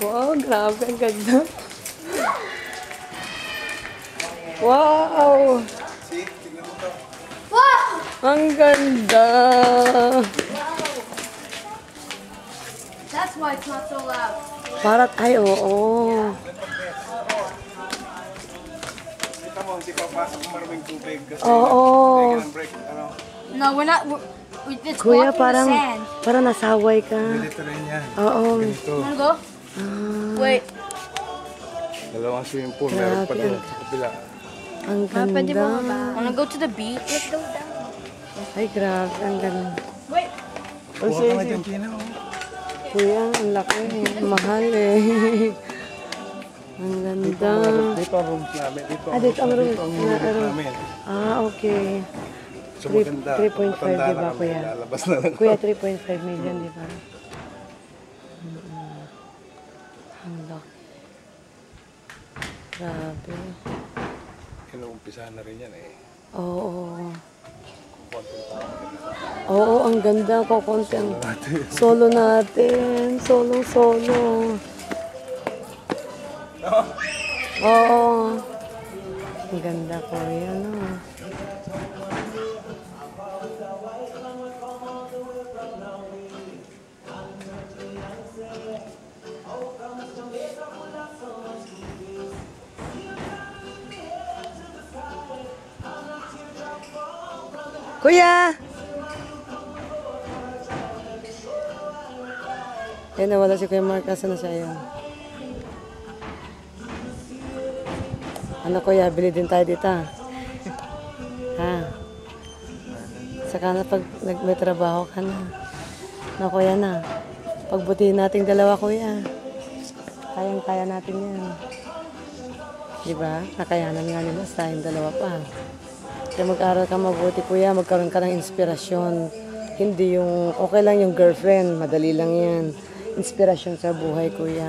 Wow, grabe. Ang ganda. Wow! Ang ganda! That's why it's not so loud. Parang, ay, oo. Kita mo, hindi papasok kung maraming tubig. Kasi Oo. break, ano? No, we're not. It's Kuya, walking parang, the sand. parang nasaway ka. Dito rin yan. Oo. Ganito. Wanna go? Wait. Dalawang swimming pool. Grabe. Meron pa doon sa kapila. Ang ganda. Wanna go to the beach? Let's go down. Ay, grabe. Ang ganda. Wait. Kuha ka nga dyan, Gina. Kuya, ang laki. Mahal eh. Ang ganda. Dito ang rooms namin. Dito ang room. Dito ang unit namin. Okay. So maganda. 3.5 Matanda di na ba, kami, kuya? lalabas na lang. Kuya, 3.5 million, di ba? Ang laki. Grabe. Inuumpisahan na rin yan eh. Oo. Konting tao. Oo, ang ganda. Kukunti ang solo natin. Solo. Oo. Ang ganda ko yan, no? Kuya! Yan, nawala si Kuya Mark. Asa na siya yun? Ano kuya, bili din tayo dito. Ha? Saka na pag may trabaho ka na. Na kuya na. Pagbutihin nating dalawa kuya. Kayang-kaya natin yan. Diba? Nakayanan nga nila sa tayong dalawa pa. Kaya mag-aral ka mabuti kuya, magkaroon ka ng inspirasyon. Hindi yung, okay lang yung girlfriend, madali lang yan. Inspirasyon sa buhay kuya.